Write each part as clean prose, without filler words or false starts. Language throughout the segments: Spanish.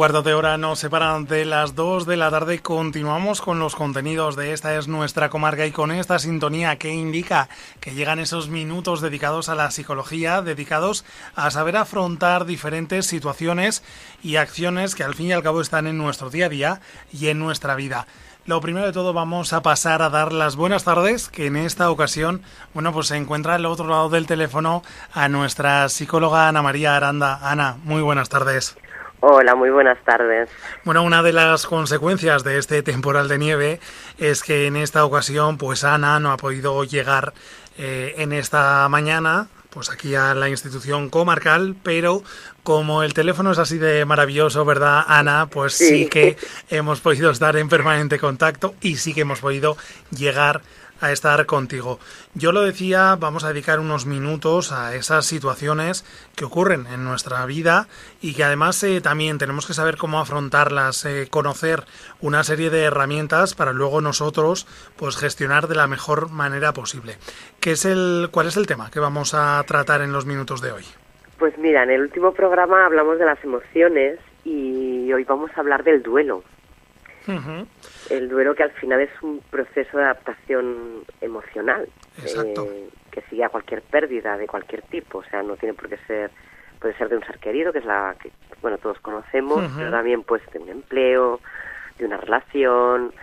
cuarto de hora nos separan de las 2 de la tarde. Continuamos con los contenidos de Esta es nuestra comarca y con esta sintonía que indica que llegan esos minutos dedicados a la psicología, dedicados a saber afrontar diferentes situaciones y acciones que al fin y al cabo están en nuestro día a día y en nuestra vida. Lo primero de todo, vamos a pasar a dar las buenas tardes, que en esta ocasión, pues se encuentra al otro lado del teléfono a nuestra psicóloga Ana María Aranda. Ana, muy buenas tardes. Hola, muy buenas tardes. Bueno, una de las consecuencias de este temporal de nieve es que en esta ocasión, pues Ana no ha podido llegar en esta mañana, pues aquí a la institución comarcal, pero como el teléfono es así de maravilloso, ¿verdad, Ana? Pues sí que hemos podido estar en permanente contacto y sí que hemos podido llegar a estar contigo. Yo lo decía, vamos a dedicar unos minutos a esas situaciones que ocurren en nuestra vida y que además también tenemos que saber cómo afrontarlas, conocer una serie de herramientas para luego nosotros pues gestionar de la mejor manera posible. ¿Cuál es el tema que vamos a tratar en los minutos de hoy? Pues mira, en el último programa hablamos de las emociones y hoy vamos a hablar del duelo. Uh-huh. El duelo, que al final es un proceso de adaptación emocional. Exacto. Que sigue a cualquier pérdida de cualquier tipo. O sea, no tiene por qué ser, puede ser de un ser querido, que es la que, todos conocemos, Uh-huh. pero también pues de un empleo, de una relación,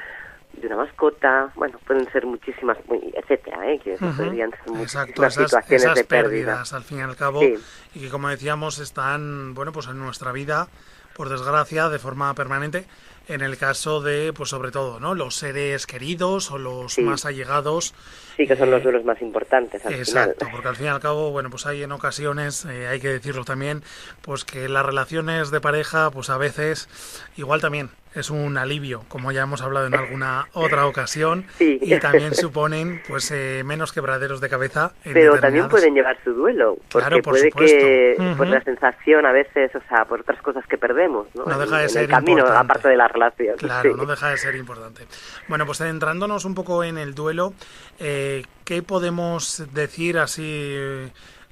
de una mascota. Pueden ser muchísimas, etcétera, que Uh-huh. podrían ser Exacto, muchísimas situaciones esas de pérdida. pérdidas, al fin y al cabo, Sí. Y que, como decíamos, están, pues en nuestra vida, por desgracia, de forma permanente. En el caso de, pues sobre todo, ¿no?, los seres queridos o los más allegados. Sí, que son los duelos más importantes al exacto, final. porque al fin y al cabo, pues hay en ocasiones, hay que decirlo también, pues que las relaciones de pareja, pues a veces, igual también es un alivio, como ya hemos hablado en alguna otra ocasión, sí. Y también suponen, pues, menos quebraderos de cabeza. Pero también pueden llevar su duelo, porque claro, por puede supuesto. que, Uh-huh. por la sensación a veces, o sea, por otras cosas que perdemos, ¿no? No deja de en ser el camino, importante. aparte de la relación. Claro, sí. no deja de ser importante. Bueno, pues centrándonos un poco en el duelo, ¿qué podemos decir así,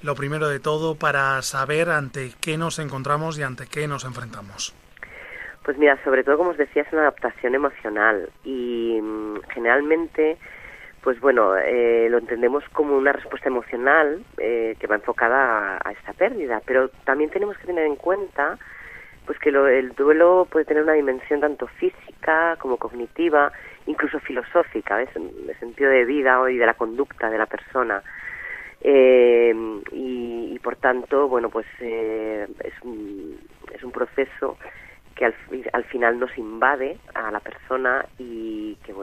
lo primero de todo, para saber ante qué nos encontramos y ante qué nos enfrentamos? Pues mira, sobre todo, como os decía, es una adaptación emocional y generalmente, pues lo entendemos como una respuesta emocional que va enfocada a esta pérdida, pero también tenemos que tener en cuenta pues que el duelo puede tener una dimensión tanto física como cognitiva, incluso filosófica, ¿ves?, en el sentido de vida y de la conducta de la persona. Y por tanto, es un proceso que al final nos invade a la persona y que,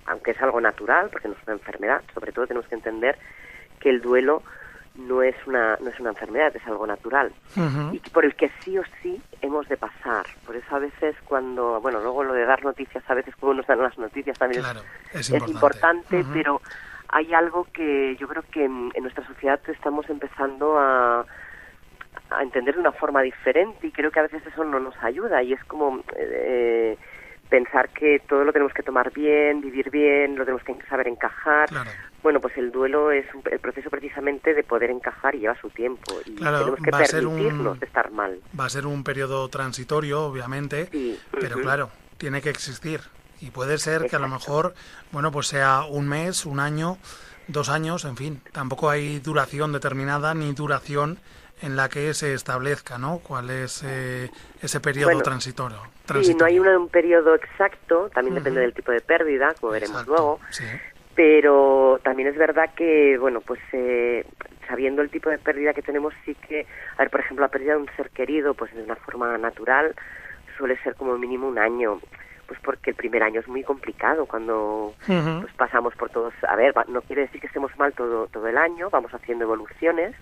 aunque es algo natural, porque no es una enfermedad, sobre todo tenemos que entender que el duelo no es una enfermedad, es algo natural. Uh-huh. Y por el que sí o sí hemos de pasar. Por eso a veces luego lo de dar noticias, a veces como nos dan las noticias también claro, es importante, uh-huh. Pero hay algo que yo creo que en nuestra sociedad estamos empezando a entender de una forma diferente y creo que a veces eso no nos ayuda y es como pensar que todo lo tenemos que tomar bien, vivir bien, lo tenemos que saber encajar. Claro. Pues el duelo es el proceso precisamente de poder encajar y lleva su tiempo y claro, tenemos que permitirnos estar mal. Va a ser un periodo transitorio, obviamente, sí. Pero uh-huh. Claro, tiene que existir y puede ser Exacto. Que a lo mejor, pues sea un mes, un año, 2 años, en fin, tampoco hay duración determinada ni duración en la que se establezca, ¿no?, cuál es ese periodo transitorio. Sí, no hay un periodo exacto, también uh-huh. depende del tipo de pérdida, como veremos Exacto. luego, Sí. Pero también es verdad que, sabiendo el tipo de pérdida que tenemos, sí que, por ejemplo, la pérdida de un ser querido, pues de una forma natural, suele ser como mínimo un año, pues porque el primer año es muy complicado cuando uh-huh. pues pasamos por todos, no quiere decir que estemos mal todo el año, vamos haciendo evoluciones,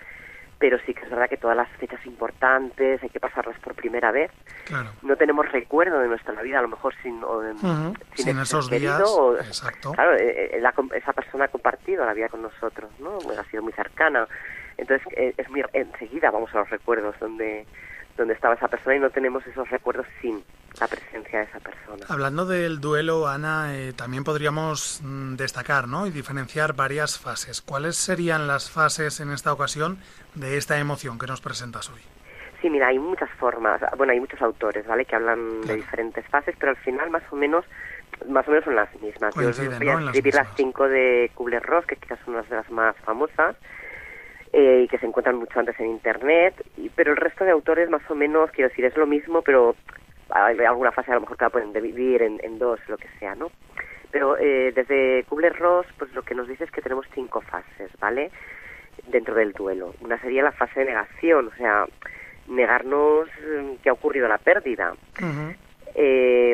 pero sí que es verdad que todas las fechas importantes hay que pasarlas por primera vez. Claro. No tenemos recuerdo de nuestra vida, a lo mejor sin sin esos días. Exacto. Claro, esa persona ha compartido la vida con nosotros, ¿no? Ha sido muy cercana. Entonces, enseguida vamos a los recuerdos donde estaba esa persona y no tenemos esos recuerdos sin la presencia de esa persona. Hablando del duelo, Ana, también podríamos destacar, ¿no?, y diferenciar varias fases. ¿Cuáles serían las fases en esta ocasión de esta emoción que nos presentas hoy? Sí, mira, hay muchas formas, bueno, hay muchos autores, ¿vale?, que hablan de diferentes fases, pero al final más o menos son las mismas. Coinciden, Yo os voy a ¿no?, escribir las 5 de Kubler-Ross, que quizás son unas de las más famosas, y que se encuentran mucho antes en Internet, pero el resto de autores más o menos, quiero decir, es lo mismo, pero hay alguna fase a lo mejor que la pueden dividir en dos, lo que sea, ¿no? Pero desde Kubler-Ross, pues lo que nos dice es que tenemos 5 fases, ¿vale?, dentro del duelo. Una sería la fase de negación, o sea, negarnos que ha ocurrido la pérdida.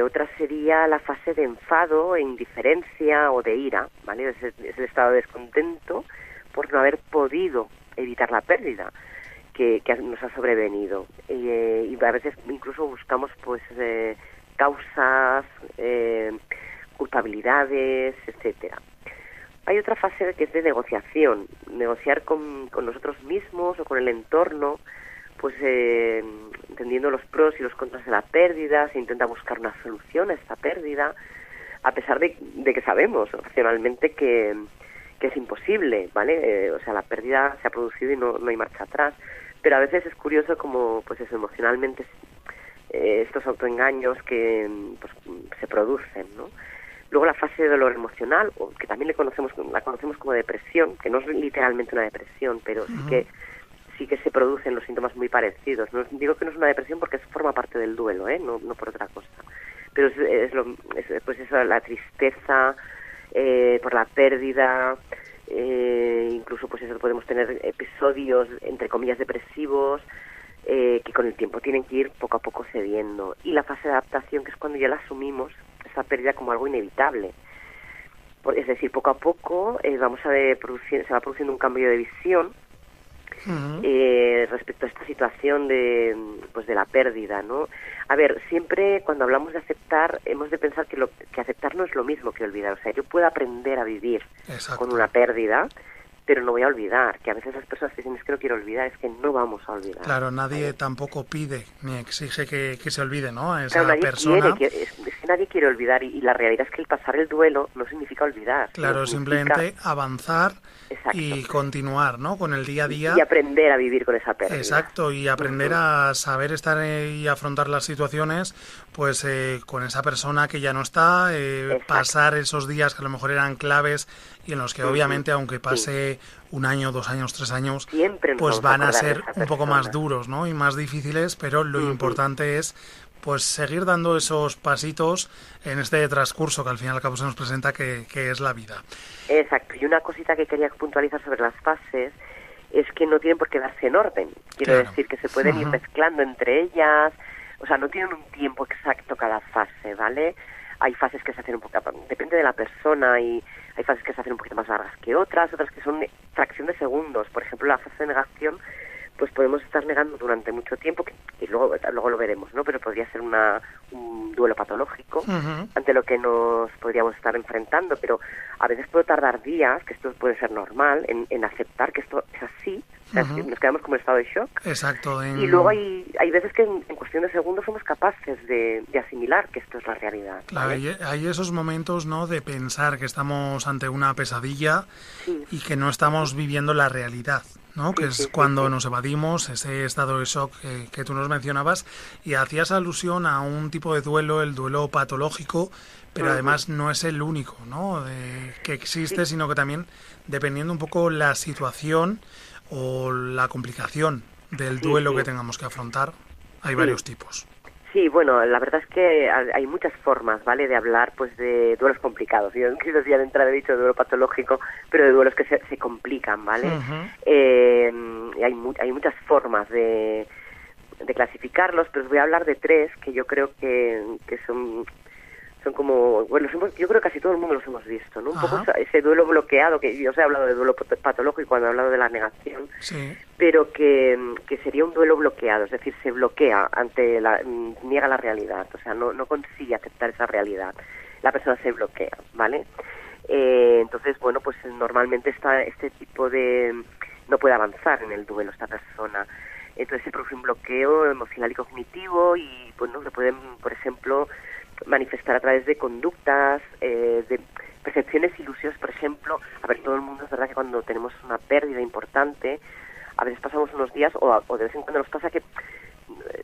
Otra sería la fase de enfado, e indiferencia o de ira, ¿vale? Es el estado de descontento por no haber podido evitar la pérdida que nos ha sobrevenido. Y a veces incluso buscamos pues causas, culpabilidades, etcétera. Hay otra fase que es de negociación, negociar con nosotros mismos o con el entorno, pues entendiendo los pros y los contras de la pérdida. Se intenta buscar una solución a esta pérdida, a pesar de que sabemos racionalmente que es imposible, ¿vale? O sea, la pérdida se ha producido y no hay marcha atrás, pero a veces es curioso como, pues eso, emocionalmente estos autoengaños que pues, se producen, ¿no? Luego la fase de dolor emocional, que también la conocemos como depresión, que no es literalmente una depresión, pero sí que se producen los síntomas muy parecidos. No digo que no es una depresión porque forma parte del duelo, no por otra cosa. Pero pues eso, la tristeza por la pérdida, incluso pues eso, podemos tener episodios entre comillas depresivos, que con el tiempo tienen que ir poco a poco cediendo. Y la fase de adaptación, que es cuando ya la asumimos, esa pérdida, como algo inevitable. Es decir, poco a poco se va produciendo un cambio de visión respecto a esta situación de la pérdida, ¿no? A ver, siempre cuando hablamos de aceptar, hemos de pensar que aceptar no es lo mismo que olvidar. O sea, yo puedo aprender a vivir con una pérdida, pero no voy a olvidar, que a veces las personas dicen es que no quiero olvidar, es que no vamos a olvidar. Claro, nadie tampoco pide ni exige que se olvide, ¿no?, a esa claro, nadie persona. es que nadie quiere olvidar, y la realidad es que el pasar el duelo no significa olvidar. Claro, significa simplemente avanzar. Exacto. Y continuar, ¿no?, con el día a día. Y aprender a vivir con esa pérdida. Exacto, y aprender a saber estar y afrontar las situaciones, pues con esa persona que ya no está, pasar esos días que a lo mejor eran claves y en los que obviamente, aunque pase 1 año, 2 años, 3 años, pues van a ser un poco más duros, ¿no?, y más difíciles, pero lo importante es pues seguir dando esos pasitos en este transcurso que al fin y al cabo se nos presenta, que es la vida. Exacto, y una cosita que quería puntualizar sobre las fases es que no tienen por qué darse en orden. Quiero decir que se pueden ir mezclando entre ellas, o sea, no tienen un tiempo exacto cada fase, ¿vale? Hay fases que se hacen un poco, depende de la persona, y hay fases que se hacen un poquito más largas que otras que son fracción de segundos. Por ejemplo, la fase de negación, pues podemos estar negando durante mucho tiempo, y luego lo veremos, ¿no? Pero podría ser un duelo patológico ante lo que nos podríamos estar enfrentando, pero a veces puede tardar días, que esto puede ser normal, en aceptar que esto es así. O sea, nos quedamos como en estado de shock. Exacto. Y luego hay veces que en cuestión de segundos somos capaces de asimilar que esto es la realidad. ¿Vale? Claro, hay esos momentos, ¿no?, de pensar que estamos ante una pesadilla y que no estamos viviendo la realidad, ¿no? Que es cuando nos evadimos, ese estado de shock que tú nos mencionabas, y hacías alusión a un tipo de duelo, el duelo patológico, pero además no es el único, ¿no?, que existe, sino que también, dependiendo un poco la situación o la complicación del duelo que tengamos que afrontar, hay varios tipos. Sí, bueno, la verdad es que hay muchas formas, ¿vale?, de hablar pues de duelos complicados. Yo no quiero decir de entrada, he dicho duelo patológico, pero de duelos que se complican, ¿vale? Y hay muchas formas de clasificarlos, pero os voy a hablar de 3 que yo creo que son como, bueno, yo creo que casi todo el mundo los hemos visto, ¿no? Un poco ese duelo bloqueado, que yo os he hablado de duelo patológico cuando he hablado de la negación, pero que sería un duelo bloqueado, es decir, se bloquea niega la realidad, o sea, no consigue aceptar esa realidad, la persona se bloquea, ¿vale? Entonces, bueno, pues normalmente este tipo no puede avanzar en el duelo esta persona. Entonces se produce un bloqueo emocional y cognitivo, y bueno, lo pueden, por ejemplo, manifestar a través de conductas, de percepciones, ilusiones. Por ejemplo, a ver, todo el mundo, es verdad que cuando tenemos una pérdida importante, a veces pasamos unos días, o de vez en cuando nos pasa que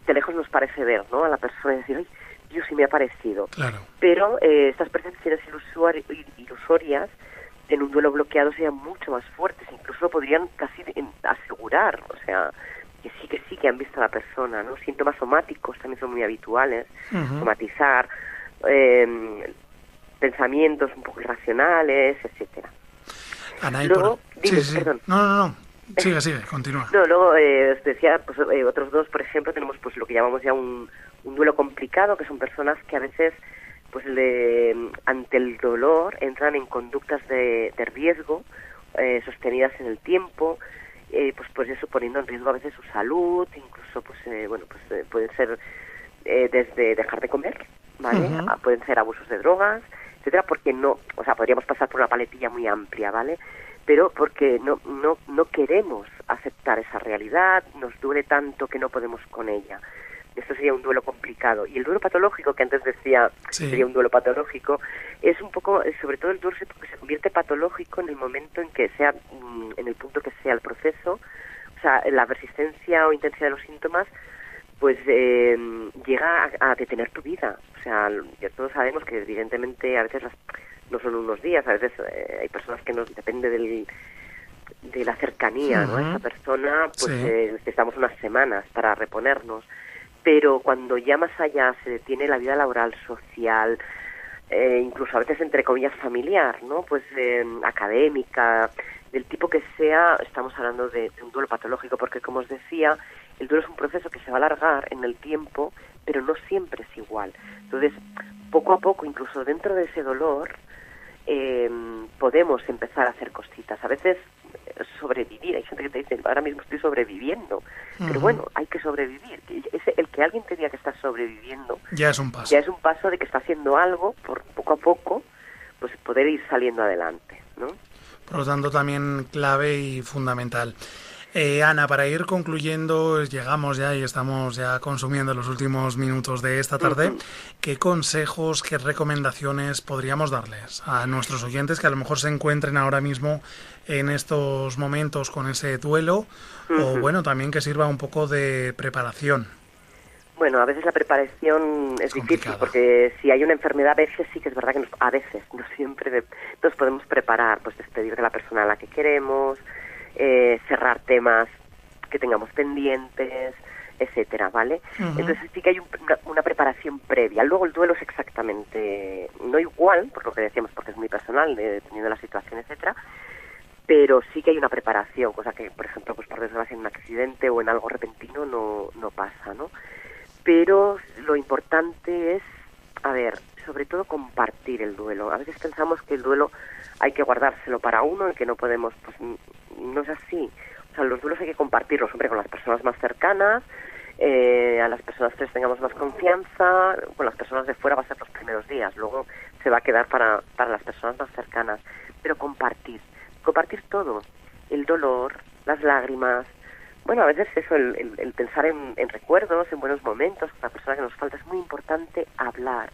de lejos nos parece ver, ¿no?, a la persona y decir, ay, Dios, sí me ha parecido. Claro. Pero estas percepciones ilusorias en un duelo bloqueado serían mucho más fuertes, incluso lo podrían casi asegurar, o sea, que han visto a la persona, ¿no? Síntomas somáticos también son muy habituales, somatizar, pensamientos un poco irracionales, etcétera. Ana, y luego, dime, sí. Perdón. No. Sigue, continúa. No, luego os decía, pues otros dos, por ejemplo, tenemos pues lo que llamamos ya un duelo complicado, que son personas que a veces pues ante el dolor entran en conductas de riesgo sostenidas en el tiempo, pues eso, poniendo en riesgo a veces su salud, incluso pueden ser desde dejar de comer, ¿vale? Pueden ser abusos de drogas, etcétera, porque no, o sea, podríamos pasar por una paletilla muy amplia, ¿vale? Pero porque no queremos aceptar esa realidad, nos duele tanto que no podemos con ella. Esto sería un duelo complicado. Y el duelo patológico, que antes decía sería un duelo patológico, es un poco, sobre todo el duelo se convierte patológico en el momento en que sea, en el punto que sea el proceso, o sea, la persistencia o intensidad de los síntomas, pues llega a detener tu vida. O sea, ya todos sabemos que evidentemente a veces no son unos días, a veces hay personas que depende de la cercanía, ¿no? A esa persona, pues necesitamos unas semanas para reponernos. Pero cuando ya más allá se detiene la vida laboral, social, incluso a veces entre comillas familiar, ¿no? Pues académica, del tipo que sea, estamos hablando de un duelo patológico, porque como os decía, el duelo es un proceso que se va a alargar en el tiempo, pero no siempre es igual. Entonces, poco a poco, incluso dentro de ese dolor, podemos empezar a hacer cositas. A veces sobrevivir, hay gente que te dice, ahora mismo estoy sobreviviendo, pero bueno, hay que sobrevivir. El que alguien te diga que está sobreviviendo ya es un paso. Ya es un paso de que está haciendo algo, por poco a poco, pues poder ir saliendo adelante, ¿no? Por lo tanto, también clave y fundamental. Ana, para ir concluyendo, llegamos ya y estamos ya consumiendo los últimos minutos de esta tarde. ¿Qué consejos, qué recomendaciones podríamos darles a nuestros oyentes que a lo mejor se encuentren ahora mismo en estos momentos con ese duelo? O bueno, también que sirva un poco de preparación. Bueno, a veces la preparación es difícil, porque si hay una enfermedad, a veces sí que es verdad que a veces, no siempre nos podemos preparar, pues despedir de la persona a la que queremos, cerrar temas que tengamos pendientes, etcétera, ¿vale? Entonces sí que hay una preparación previa. Luego el duelo es exactamente no igual, por lo que decíamos, porque es muy personal, dependiendo de la situación, etcétera, pero sí que hay una preparación, cosa que, por ejemplo, pues por desgracia en un accidente o en algo repentino no pasa, ¿no? Pero lo importante es, sobre todo compartir el duelo. A veces pensamos que el duelo hay que guardárselo para uno y que no podemos, pues no es así. O sea, los duelos hay que compartirlos, hombre, con las personas más cercanas, a las personas que les tengamos más confianza, con las personas de fuera va a ser los primeros días, luego se va a quedar para las personas más cercanas. Pero compartir todo, el dolor, las lágrimas. Bueno, a veces eso, el pensar en recuerdos, en buenos momentos, con la persona que nos falta, es muy importante hablar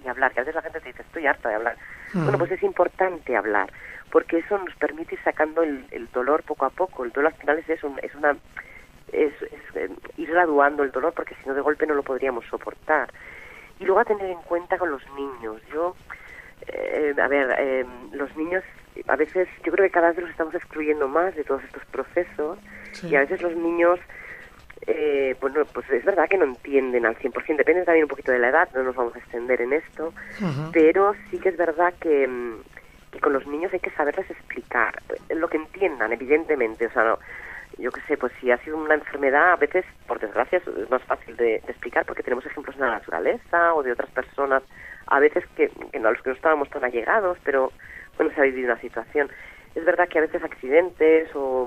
y hablar. Que a veces la gente te dice, estoy harta de hablar. Bueno, pues es importante hablar, porque eso nos permite ir sacando el dolor poco a poco. El dolor al final es eso, es ir graduando el dolor, porque si no de golpe no lo podríamos soportar. Y luego a tener en cuenta con los niños. Los niños, a veces, yo creo que cada vez los estamos excluyendo más de todos estos procesos. Sí. Y a veces los niños, pues es verdad que no entienden al 100%, depende también un poquito de la edad, no nos vamos a extender en esto, pero sí que es verdad que con los niños hay que saberles explicar lo que entiendan, evidentemente. O sea, no, yo qué sé, pues si ha sido una enfermedad, a veces, por desgracia, es más fácil de explicar, porque tenemos ejemplos en la naturaleza o de otras personas, a veces que a los que no estábamos tan allegados, pero bueno, se ha vivido una situación. Es verdad que a veces accidentes o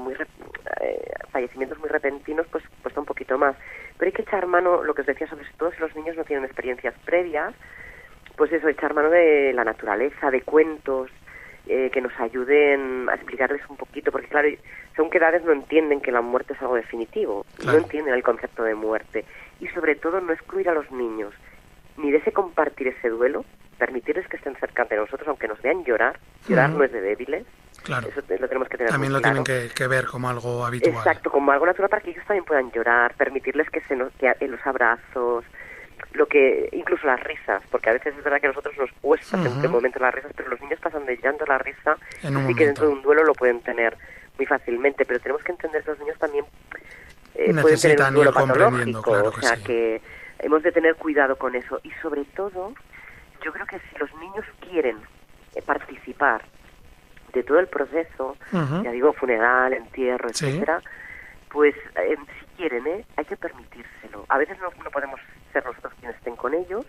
fallecimientos muy repentinos pues cuesta un poquito más, pero hay que echar mano, lo que os decía, sobre todo si los niños no tienen experiencias previas, pues eso, echar mano de la naturaleza, de cuentos que nos ayuden a explicarles un poquito, porque claro, según qué edades no entienden que la muerte es algo definitivo, no entienden el concepto de muerte, y sobre todo no excluir a los niños ni de ese compartir ese duelo, permitirles que estén cerca de nosotros, aunque nos vean llorar no es de débiles. Claro. Eso lo tenemos que tener También muy lo claro. tienen que ver como algo habitual. Exacto, como algo natural para que ellos también puedan llorar, permitirles que los abrazos, lo que incluso las risas, porque a veces es verdad que a nosotros nos cuesta en un momento las risas, pero los niños pasan de llanto a la risa, así que dentro de un duelo lo pueden tener muy fácilmente, pero tenemos que entender que los niños también pueden tener un duelo patológico, claro o sea que hemos de tener cuidado con eso, y sobre todo yo creo que si los niños quieren participar de todo el proceso, ya digo, funeral, entierro, etcétera, pues si quieren, hay que permitírselo. A veces no podemos ser nosotros quienes estén con ellos,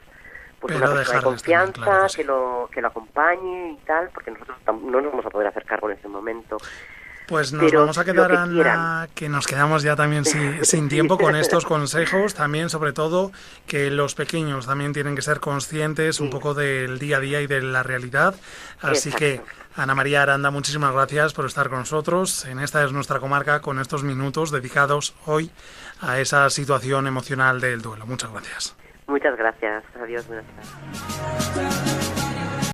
pues pero una persona de confianza claro que lo acompañe y tal, porque nosotros no nos vamos a poder hacer cargo en ese momento. Pues nos vamos a quedar, Ana, que nos quedamos ya también sin tiempo con estos consejos. También, sobre todo, que los pequeños también tienen que ser conscientes un poco del día a día y de la realidad. Así que, Ana María Aranda, muchísimas gracias por estar con nosotros en Esta es Nuestra Comarca, con estos minutos dedicados hoy a esa situación emocional del duelo. Muchas gracias. Muchas gracias. Adiós, buenas tardes.